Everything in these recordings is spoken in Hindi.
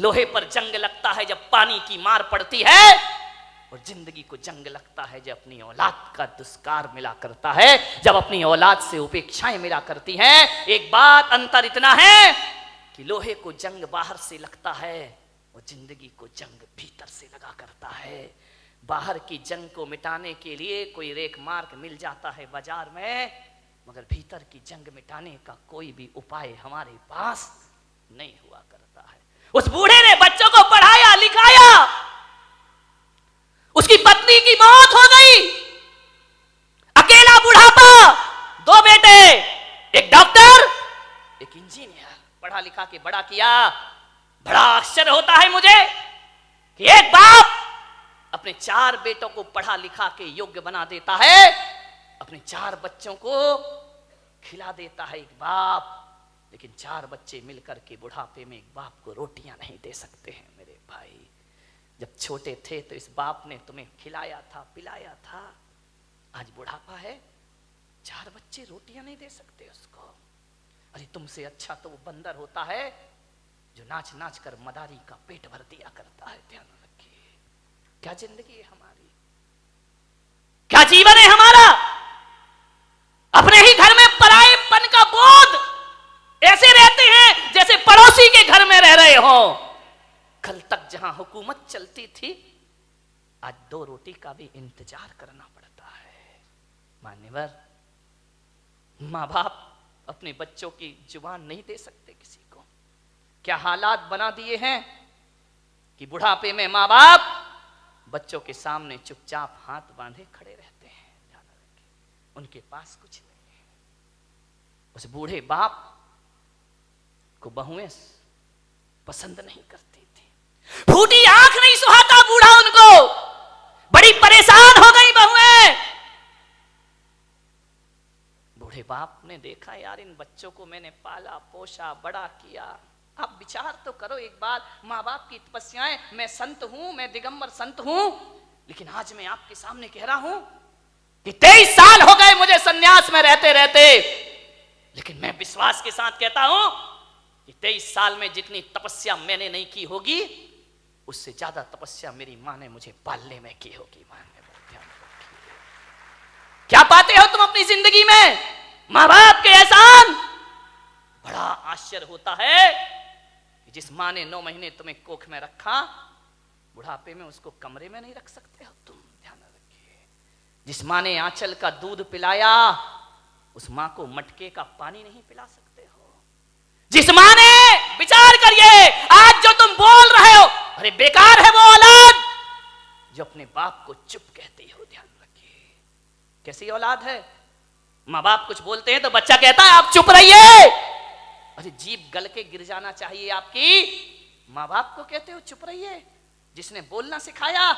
लोहे पर जंग लगता है जब पानी की मार पड़ती है, और जिंदगी को जंग लगता है जब अपनी औलाद का दुष्कार मिला करता है, जब अपनी औलाद से उपेक्षाएं मिला करती हैं। एक बात अंतर इतना है कि लोहे को जंग बाहर से लगता है और जिंदगी को जंग भीतर से लगा करता है। बाहर की जंग को मिटाने के लिए कोई रेख मार्ग मिल जाता है बाजार में, मगर भीतर की जंग मिटाने का कोई भी उपाय हमारे पास नहीं हुआ करता है। उस बूढ़े ने बच्चों को पढ़ाया लिखाया, उसकी पत्नी की मौत हो गई, अकेला बुढ़ापा, 2 बेटे, एक डॉक्टर एक इंजीनियर, पढ़ा लिखा के बड़ा किया। बड़ा आश्चर्य होता है मुझे कि एक बाप अपने 4 बेटों को पढ़ा लिखा के योग्य बना देता है, अपने 4 बच्चों को खिला देता है एक बाप, लेकिन 4 बच्चे मिलकर के बुढ़ापे में एक बाप को रोटियां नहीं दे सकते हैं। मेरे भाई, जब छोटे थे तो इस बाप ने तुम्हें खिलाया था, पिलाया था, आज बुढ़ापा है, 4 बच्चे रोटियां नहीं दे सकते उसको। अरे तुमसे अच्छा तो वो बंदर होता है जो नाच नाच कर मदारी का पेट भर दिया करता है। ध्यान रखिए, क्या जिंदगी है हमारी, क्या जीवन है हमारा। अपने ही घर में परायेपन का बोध, ऐसे रहते हैं जैसे पड़ोसी के घर में रह रहे हो। कल तक जहां हुकूमत चलती थी, आज 2 रोटी का भी इंतजार करना पड़ता है। मान्यवर, मां बाप अपने बच्चों की जुबान नहीं दे सकते किसी को। क्या हालात बना दिए हैं कि बुढ़ापे में मां बाप बच्चों के सामने चुपचाप हाथ बांधे खड़े रहते हैं। ध्यान रखिए, उनके पास कुछ नहीं है। उस बूढ़े बाप को बहुएं पसंद नहीं करती थी, फूटी आंख नहीं सुहाता बूढ़ा उनको, बड़ी परेशान हो गई बहुएं। बूढ़े बाप ने देखा, यार इन बच्चों को मैंने पाला पोसा बड़ा किया, आप विचार तो करो एक बार। माँ बाप की तपस्याएं, मैं संत हूं, मैं दिगंबर संत हूं, लेकिन आज मैं आपके सामने कह रहा हूं कि 23 साल हो गए मुझे सन्यास में रहते रहते, लेकिन मैं विश्वास के साथ कहता हूं कि 23 साल में जितनी तपस्या मैंने नहीं की होगी, उससे ज्यादा तपस्या मेरी मां ने मुझे पालने में की होगी। क्या पाते हो तुम अपनी जिंदगी में? मां बाप के एहसान। बड़ा आश्चर्य होता है कि जिस मां ने 9 महीने तुम्हें कोख में रखा, बुढ़ापे में उसको कमरे में नहीं रख सकते हो तुम। ध्यान रखिए, जिस मां ने आंचल का दूध पिलाया, उस मां को मटके का पानी नहीं पिला सकते हो। जिस मां ने, विचार करिए, आज जो तुम बोल रहे हो, अरे बेकार है वो औलाद जो अपने बाप को चुप कहती हो। ध्यान रखिए, कैसी औलाद है। माँ बाप कुछ बोलते हैं तो बच्चा कहता है आप चुप रहिए। अरे जीभ गल के गिर जाना चाहिए आपकी, माँ बाप को कहते हो चुप रहिए। जिसने बोलना सिखाया,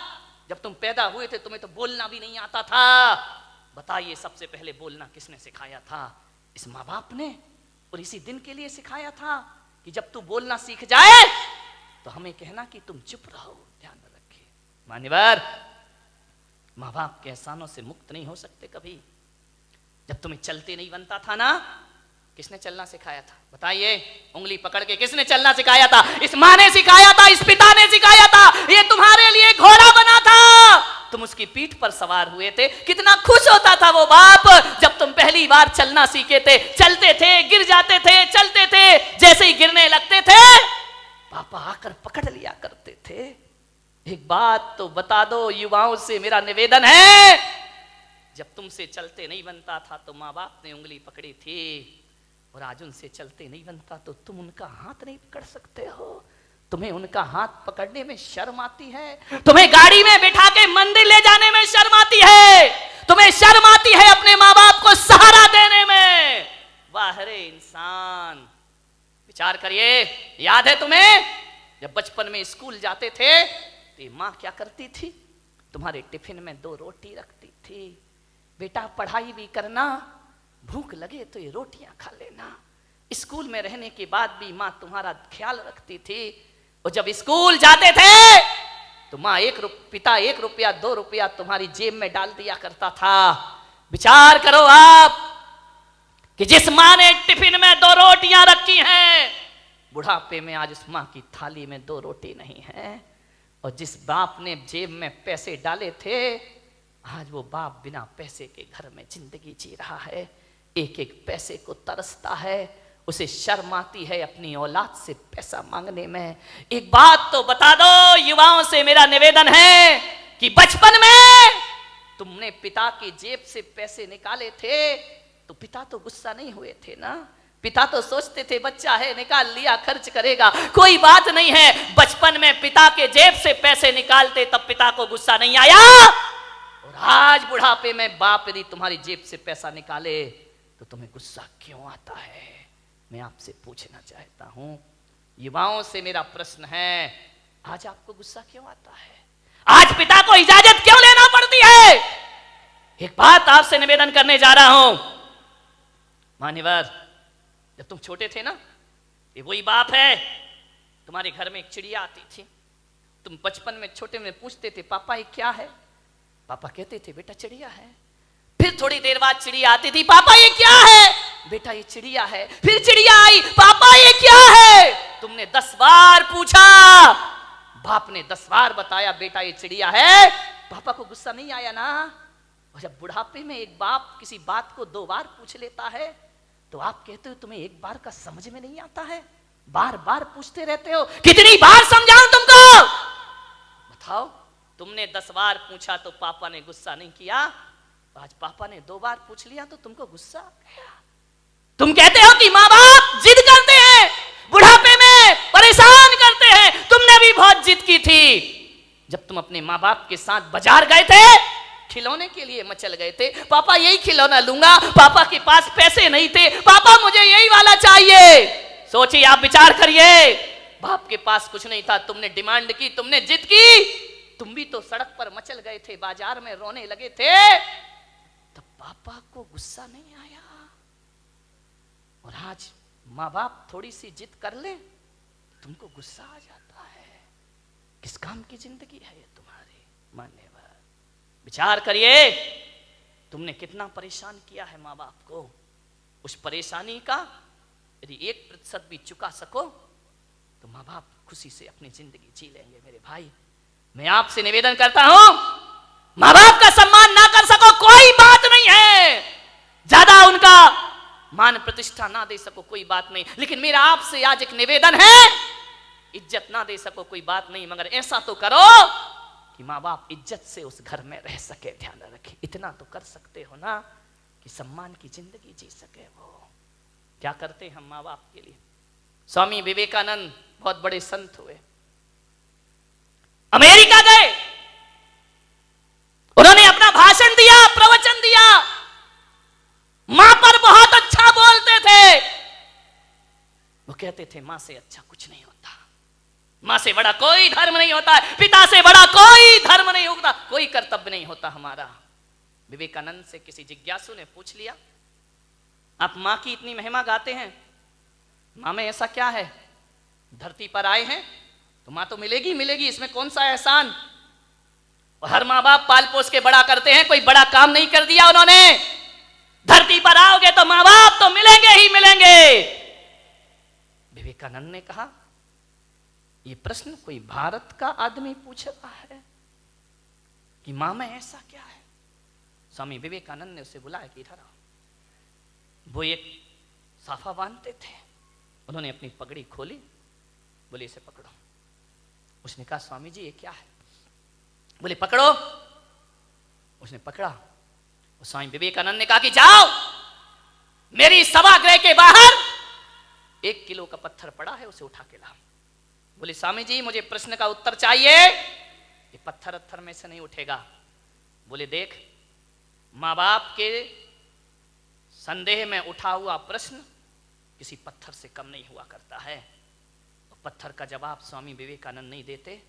जब तुम पैदा हुए थे तुम्हें तो बोलना भी नहीं आता था। बताइए सबसे पहले बोलना किसने सिखाया था? इस माँ बाप ने। और इसी दिन के लिए सिखाया था कि जब तू बोलना सीख जाए तो हमें कहना कि तुम चुप रहो। ध्यान रखिए मान्यवर, माँ बाप के एहसानों से मुक्त नहीं हो सकते कभी। जब तुम्हें चलते नहीं बनता था ना, किसने चलना सिखाया था? बताइए, उंगली पकड़ के किसने चलना सिखाया था? इस माँ ने सिखाया था, इस पिता ने सिखाया था। ये तुम्हारे लिए घोड़ा बना था, तुम उसकी पीठ पर सवार हुए थे। कितना खुश होता था वो बाप जब तुम पहली बार चलना सीखे थे। चलते थे, गिर जाते थे, चलते थे, जैसे ही गिरने लगते थे पापा आकर पकड़ लिया करते थे। एक बात तो बता दो युवाओं से मेरा निवेदन है, जब तुमसे चलते नहीं बनता था तो माँ बाप ने उंगली पकड़ी थी, और आज उनसे चलते नहीं बनता तो तुम उनका हाथ नहीं पकड़ सकते हो। तुम्हें उनका हाथ पकड़ने में शर्म आती है, तुम्हें गाड़ी में बिठा के मंदिर ले जाने में शर्म आती है, तुम्हें शर्म आती है अपने माँ बाप को सहारा देने में। वाह रे इंसान, विचार करिए। याद है तुम्हें जब बचपन में स्कूल जाते थे तो माँ क्या करती थी? तुम्हारे टिफिन में 2 रोटी रखती थी। बेटा पढ़ाई भी करना, भूख लगे तो ये रोटियां खा लेना। स्कूल में रहने के बाद भी माँ तुम्हारा ख्याल रखती थी। और जब स्कूल जाते थे तो माँ पिता 1 रुपया 2 रुपया तुम्हारी जेब में डाल दिया करता था। विचार करो आप कि जिस माँ ने टिफिन में 2 रोटियां रखी हैं, बुढ़ापे में आज उस माँ की थाली में 2 रोटी नहीं है, और जिस बाप ने जेब में पैसे डाले थे, आज वो बाप बिना पैसे के घर में जिंदगी जी रहा है, एक एक पैसे को तरसता है, उसे शर्म आती है अपनी औलाद से पैसा मांगने में। एक बात तो बता दो, युवाओं से मेरा निवेदन है कि बचपन में तुमने पिता की जेब से पैसे निकाले थे तो पिता तो गुस्सा नहीं हुए थे ना? पिता तो सोचते थे बच्चा है, निकाल लिया, खर्च करेगा, कोई बात नहीं है। बचपन में पिता के जेब से पैसे निकालते तब पिता को गुस्सा नहीं आया, और आज बुढ़ापे में बाप यदि तुम्हारी जेब से पैसा निकाले तो तुम्हें गुस्सा क्यों आता है? मैं आपसे पूछना चाहता हूं, युवाओं से मेरा प्रश्न है, आज आपको गुस्सा क्यों आता है? आज पिता को इजाजत क्यों लेना पड़ती है? एक बात आपसे निवेदन करने जा रहा हूं, मान्यवर, जब तुम छोटे थे ना, ये वही बाप है, तुम्हारे घर में एक चिड़िया आती थी, तुम बचपन में छोटे में पूछते थे पापा ये क्या है? पापा कहते थे बेटा चिड़िया है। फिर थोड़ी देर बाद चिड़िया आती थी, पापा ये क्या है? बेटा ये चिड़िया है। फिर चिड़िया आई, पापा ये क्या है? तुमने 10 बार पूछा, बाप ने 10 बार बताया बेटा ये चिड़िया है, पापा को गुस्सा नहीं आया ना? और जब बुढ़ापे में एक बाप किसी बात को 2 बार पूछ लेता है तो आप कहते हो तुम्हें एक बार का समझ में नहीं आता है, बार बार पूछते रहते हो, कितनी बार समझाऊं तुमको? बताओ, तुमने 10 बार पूछा तो पापा ने गुस्सा नहीं किया, आज पापा ने 2 बार पूछ लिया तो तुमको गुस्सा आ गया। तुम कहते हो कि माँ बाप जिद करते हैं, बुढ़ापे में परेशान करते हैं, तुमने भी बहुत जिद की थी जब तुम अपने माँ बाप के साथ बाजार गए थे, खिलौने के लिए मचल गए थे, पापा यही खिलौना लूंगा, पापा के पास पैसे नहीं थे, पापा मुझे यही वाला चाहिए। सोचिए, आप विचार करिए, बाप के पास कुछ नहीं था, तुमने डिमांड की, तुमने जिद की, तुम भी तो सड़क पर मचल गए थे, बाजार में रोने लगे थे, तब पापा को गुस्सा नहीं आया। और आज माँ बाप थोड़ी सी जिद कर ले, तुमको गुस्सा आ जाता है। किस काम की जिंदगी है ये तुम्हारी? मान्यवर, विचार करिए, तुमने कितना परेशान किया है माँ बाप को। उस परेशानी का यदि 1% भी चुका सको तो माँ बाप खुशी से अपनी जिंदगी जी लेंगे। मेरे भाई, मैं आपसे निवेदन करता हूं, माँ बाप का सम्मान ना कर सको कोई बात नहीं है, ज्यादा उनका मान प्रतिष्ठा ना दे सको कोई बात नहीं, लेकिन मेरा आपसे आज एक निवेदन है, इज्जत ना दे सको कोई बात नहीं, मगर ऐसा तो करो कि माँ बाप इज्जत से उस घर में रह सके, ध्यान रखे। इतना तो कर सकते हो ना कि सम्मान की जिंदगी जी सके। वो क्या करते हम माँ बाप के लिए? स्वामी विवेकानंद बहुत बड़े संत हुए, अमेरिका गए, उन्होंने अपना भाषण दिया, प्रवचन दिया, मां पर बहुत अच्छा बोलते थे। वो कहते थे मां से अच्छा कुछ नहीं होता, मां से बड़ा कोई धर्म नहीं होता, पिता से बड़ा कोई धर्म नहीं होता, कोई कर्तव्य नहीं होता हमारा। विवेकानंद से किसी जिज्ञासु ने पूछ लिया, आप मां की इतनी महिमा गाते हैं, मां में ऐसा क्या है? धरती पर आए हैं तो मां तो मिलेगी मिलेगी, इसमें कौन सा एहसान? और हर मां बाप पाल पोस के बड़ा करते हैं, कोई बड़ा काम नहीं कर दिया उन्होंने। धरती पर आओगे तो मां बाप तो मिलेंगे ही मिलेंगे। विवेकानंद ने कहा, यह प्रश्न कोई भारत का आदमी पूछ रहा है कि मां में ऐसा क्या है? स्वामी विवेकानंद ने उसे बुलाया कि इधर आओ। वो एक साफा बांधते थे, उन्होंने अपनी पगड़ी खोली, बोले इसे पकड़ो। उसने कहा स्वामी जी ये क्या है? बोले पकड़ो। उसने पकड़ा। स्वामी विवेकानंद ने कहा कि जाओ, मेरी सभागृह के बाहर 1 किलो का पत्थर पड़ा है, उसे उठा के लाओ। बोले स्वामी जी मुझे प्रश्न का उत्तर चाहिए, ये पत्थर में से नहीं उठेगा। बोले देख, मां बाप के संदेह में उठा हुआ प्रश्न किसी पत्थर से कम नहीं हुआ करता है। और पत्थर का जवाब स्वामी विवेकानंद नहीं देते,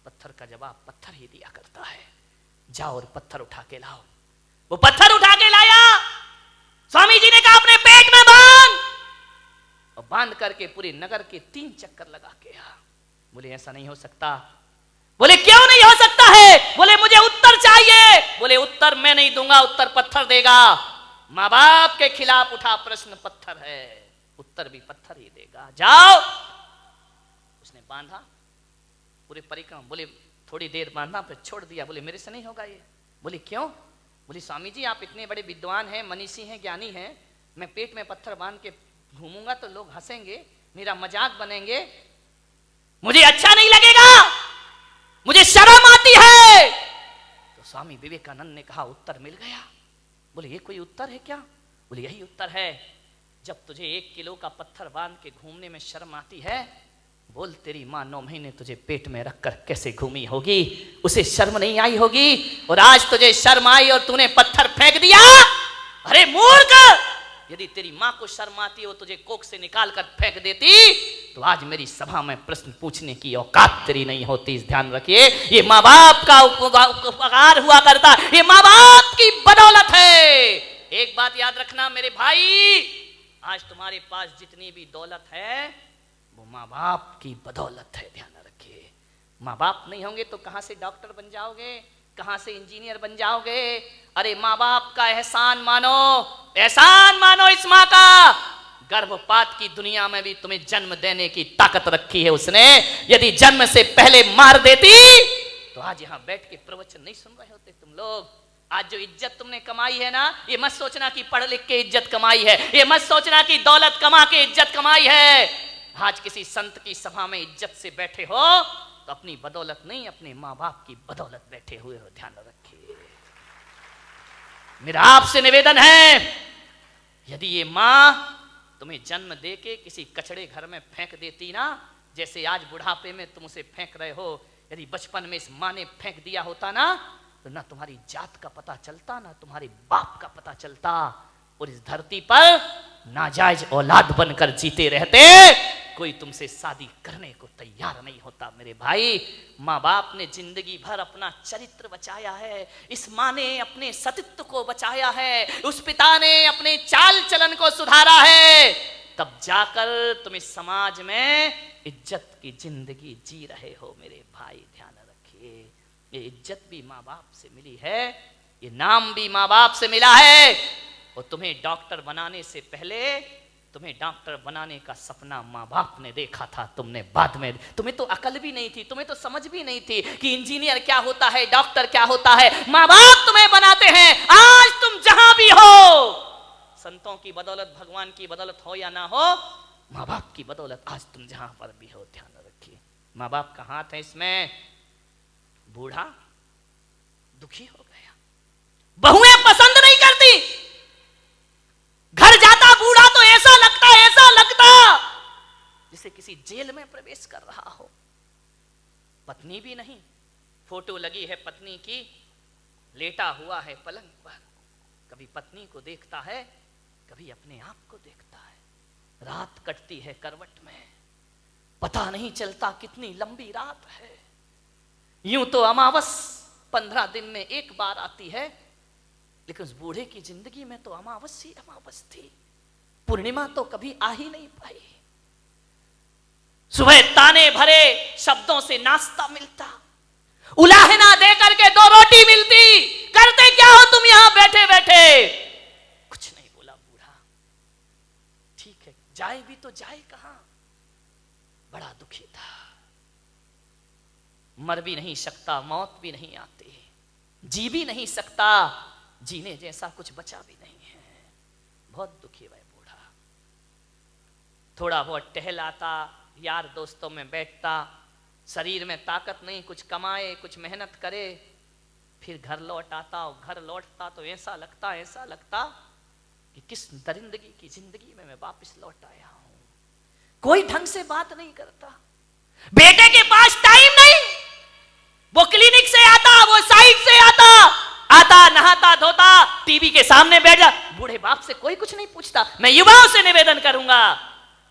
पत्थर का जवाब पत्थर ही दिया करता है। जाओ और पत्थर उठा के लाओ। वो पत्थर उठा के लाया। स्वामी जी ने कहा अपने पेट में बांध, और बांध करके पूरे नगर के 3 चक्कर लगा के आ। बोले ऐसा नहीं हो सकता। बोले क्यों नहीं हो सकता है? बोले मुझे उत्तर चाहिए। बोले उत्तर मैं नहीं दूंगा, उत्तर पत्थर देगा। मां बाप के खिलाफ उठा प्रश्न पत्थर है, उत्तर भी पत्थर ही देगा। जाओ उसने बांधा पूरे परिक्रमा। बोले थोड़ी देर बांधा फिर छोड़ दिया। बोले मेरे से नहीं होगा ये। बोले क्यों? बोले स्वामी जी आप इतने बड़े विद्वान हैं, मनीषी हैं, ज्ञानी हैं, मैं पेट में पत्थर बांध के घूमूंगा तो लोग हंसेंगे, मेरा मजाक बनेंगे, मुझे अच्छा नहीं लगेगा, मुझे शर्म आती है। तो स्वामी विवेकानंद ने कहा उत्तर मिल गया। बोले ये कोई उत्तर है क्या? बोले यही उत्तर है। जब तुझे 1 किलो का पत्थर बांध के घूमने में शर्म आती है, बोल तेरी माँ 9 महीने तुझे पेट में रखकर कैसे घूमी होगी, उसे शर्म नहीं आई होगी, और आज तुझे शर्म आई और तूने पत्थर फेंक दिया। अरे मूर्ख, यदि तेरी माँ को शर्म आती हो तुझे कोख से निकाल कर फेंक देती तो आज मेरी सभा में प्रश्न पूछने की औकात तेरी नहीं होती। इस ध्यान रखिए, ये माँ बाप का उपकार हुआ करता, ये माँ बाप की बदौलत है। एक बात याद रखना मेरे भाई, आज तुम्हारे पास जितनी भी दौलत है वो माँ बाप की बदौलत है। ध्यान रखिए, माँ बाप नहीं होंगे तो कहां से डॉक्टर बन जाओगे, कहां से इंजीनियर बन जाओगे? अरे माँ बाप का एहसान मानो, एहसान मानो इस माँ का। गर्भपात की दुनिया में भी तुम्हें जन्म देने की ताकत रखी है उसने। यदि जन्म से पहले मार देती तो आज यहां बैठ के प्रवचन नहीं सुन रहे होते तुम लोग। आज जो इज्जत तुमने कमाई है ना, ये मत सोचना कि पढ़ लिख के इज्जत कमाई है, ये मत सोचना कि दौलत कमा के इज्जत कमाई है। आज किसी संत की सभा में इज्जत से बैठे हो तो अपनी बदौलत नहीं, अपने माँ बाप की बदौलत बैठे हुए हो। ध्यान रखिए, मेरा आपसे निवेदन है, यदि ये माँ तुम्हें जन्म दे के किसी कचड़े घर में फेंक देती ना, जैसे आज बुढ़ापे में तुम उसे फेंक रहे हो, यदि बचपन में इस माँ ने फेंक दिया होता ना तो ना तुम्हारी जात का पता चलता, ना तुम्हारे बाप का पता चलता, और इस धरती पर नाजायज औलाद बनकर जीते रहते। कोई तुमसे शादी करने को तैयार नहीं होता। मेरे भाई, माँ बाप ने जिंदगी भर अपना चरित्र बचाया है, इस माँ ने अपने सतीत्व को बचाया है, उस पिता ने अपने चाल चलन को सुधारा है, तब जाकर तुम इस समाज में इज्जत की जिंदगी जी रहे हो। मेरे भाई ध्यान रखिए, ये इज्जत भी माँ बाप से मिली है, ये नाम भी माँ बाप से मिला है। और तुम्हें डॉक्टर बनाने से पहले तुम्हें डॉक्टर बनाने का सपना माँ बाप ने देखा था, तुमने बाद में, तुम्हें तो अकल भी नहीं थी, तुम्हें तो समझ भी नहीं थी कि इंजीनियर क्या होता है, डॉक्टर क्या होता है। माँ बाप तुम्हें बनाते हैं। आज तुम जहां भी हो, संतों की बदौलत, भगवान की बदौलत हो या ना हो, माँ बाप की बदौलत आज तुम जहां पर भी हो। ध्यान रखिए, माँ बाप का हाथ है इसमें। बूढ़ा दुखी हो गया, बहुएं पसंद नहीं करती, घर जाता बूढ़ा तो ऐसा लगता जैसे किसी जेल में प्रवेश कर रहा हो। पत्नी भी नहीं, फोटो लगी है पत्नी की, लेटा हुआ है पलंग पर, कभी पत्नी को देखता है, कभी अपने आप को देखता है। रात कटती है करवट में, पता नहीं चलता कितनी लंबी रात है। यूं तो अमावस 15 दिन में एक बार आती है, लेकिन उस बूढ़े की जिंदगी में तो अमावस ही अमावस थी, पूर्णिमा तो कभी आ ही नहीं पाई। सुबह ताने भरे शब्दों से नाश्ता मिलता, उलाहना दे करके 2 रोटी मिलती, करते क्या हो तुम यहां बैठे बैठे? कुछ नहीं बोला बूढ़ा। ठीक है, जाए भी तो जाए कहां? बड़ा दुखी था, मर भी नहीं सकता, मौत भी नहीं आती, जी भी नहीं सकता, जीने जैसा कुछ बचा भी नहीं है। बहुत दुखी है बूढ़ा। थोड़ा बहुत टहलाता, यार दोस्तों में बैठता, शरीर में ताकत नहीं, कुछ कमाए, कुछ मेहनत करे, फिर घर लौट आता। और घर लौटता तो ऐसा लगता कि किस दरिंदगी की जिंदगी में मैं वापस लौट आया हूं। कोई ढंग से बात नहीं करता, बेटे के पास टाइम नहीं, वो क्लिनिक से आता, वो साइड से आता, नहाता धोता, टीवी के सामने बैठ जा। बूढ़े बाप से कोई कुछ नहीं पूछता। मैं युवाओं से निवेदन करूंगा,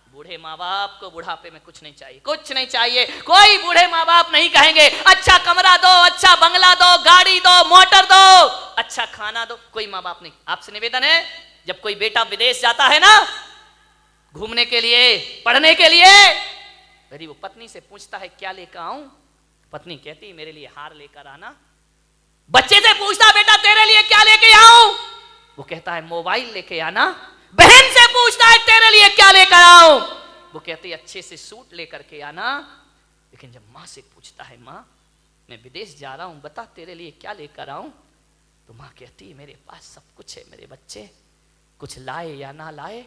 बूढ़े माँ बाप को बुढ़ापे में कुछ नहीं चाहिए, कुछ नहीं चाहिए। कोई बूढ़े माँ बाप नहीं कहेंगे अच्छा कमरा दो, अच्छा बंगला दो, गाड़ी दो, मोटर दो, अच्छा खाना दो, कोई माँ बाप नहीं। आपसे निवेदन है, जब कोई बेटा विदेश जाता है ना घूमने के लिए, पढ़ने के लिए, यदि वो पत्नी से पूछता है क्या लेकर आऊं, पत्नी कहती मेरे लिए हार लेकर आना। बच्चे से पूछता बेटा तेरे लिए क्या लेके आऊं, वो कहता है मोबाइल लेके आना। बहन से पूछता है तेरे लिए क्या लेकर आऊं, वो कहता कहते अच्छे से सूट लेकर के आना, लेकिन जब माँ से पूछता है माँ मैं विदेश जा रहा हूँ, बता तेरे लिए क्या लेकर आऊं, तो माँ कहती है मेरे पास सब कुछ है मेरे बच्चे, कुछ लाए या ना लाए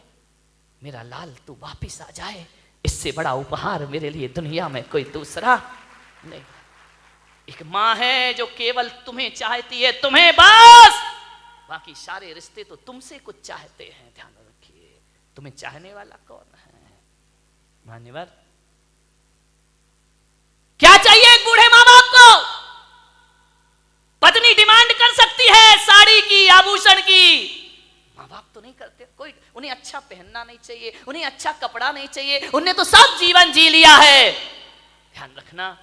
मेरा लाल तू वापिस आ जाए, इससे बड़ा उपहार मेरे लिए दुनिया में कोई दूसरा नहीं। एक माँ है जो केवल तुम्हें चाहती है, तुम्हें बस, बाकी सारे रिश्ते तो तुमसे कुछ चाहते हैं। ध्यान रखिए, तुम्हें चाहने वाला कौन है? मान्यवर, क्या चाहिए एक बूढ़े माँ बाप को? पत्नी डिमांड कर सकती है साड़ी की, आभूषण की, माँ बाप तो नहीं करते। कोई उन्हें अच्छा पहनना नहीं चाहिए, उन्हें अच्छा कपड़ा नहीं चाहिए, उन्हें तो सब जीवन जी लिया है। ध्यान रखना,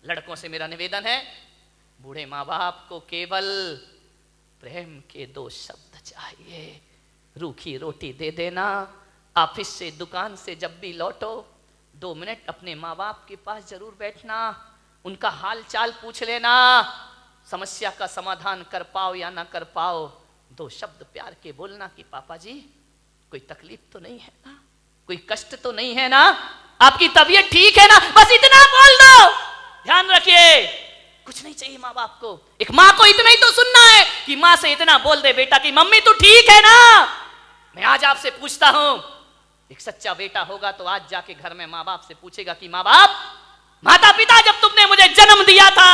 लड़कों से मेरा निवेदन है, बूढ़े माँ बाप को केवल प्रेम के 2 शब्द चाहिए। रूखी रोटी दे देना, ऑफिस से दुकान से जब भी लौटो 2 मिनट अपने माँ बाप के पास जरूर बैठना, उनका हाल चाल पूछ लेना, समस्या का समाधान कर पाओ या ना कर पाओ 2 शब्द प्यार के बोलना कि पापा जी कोई तकलीफ तो नहीं है ना, कोई कष्ट तो नहीं है ना, आपकी तबीयत ठीक है ना, बस इतना बोल दो। ध्यान रखिए, कुछ नहीं चाहिए माँ बाप को। एक माँ को इतना ही तो सुनना है कि माँ से इतना बोल दे बेटा कि मम्मी तू ठीक है ना। मैं आज आपसे पूछता हूं, एक सच्चा बेटा होगा तो आज जाके घर में माँ बाप से पूछेगा कि माँ बाप, माता पिता जब तुमने मुझे जन्म दिया था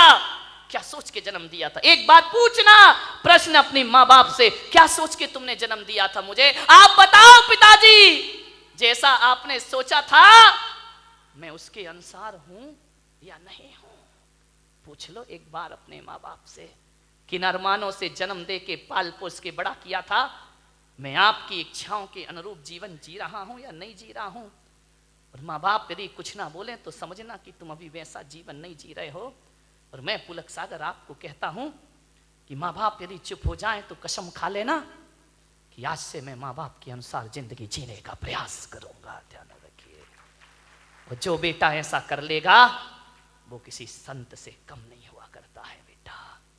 क्या सोच के जन्म दिया था? एक बात पूछना प्रश्न अपनी माँ बाप से, क्या सोच के तुमने जन्म दिया था मुझे? आप बताओ पिताजी, जैसा आपने सोचा था मैं उसके अनुसार हूं या नहीं हूं? पूछ लो एक बार अपने माँ बाप से। किन अरमानों से जन्म दे के पाल पोस के बड़ा किया था, मैं आपकी इच्छाओं के अनुरूप जीवन जी रहा हूं या नहीं जी रहा हूं? और माँ बाप यदि कुछ ना बोले तो समझना कि तुम अभी वैसा जीवन नहीं जी रहे हो। और मैं पुलक सागर आपको कहता हूं कि माँ बाप यदि चुप हो जाएं तो कसम खा लेना कि आज से मैं माँ बाप के अनुसार जिंदगी जीने का प्रयास करूंगा। ध्यान रखिए, और जो बेटा ऐसा कर लेगा वो किसी संत से कम नहीं हो।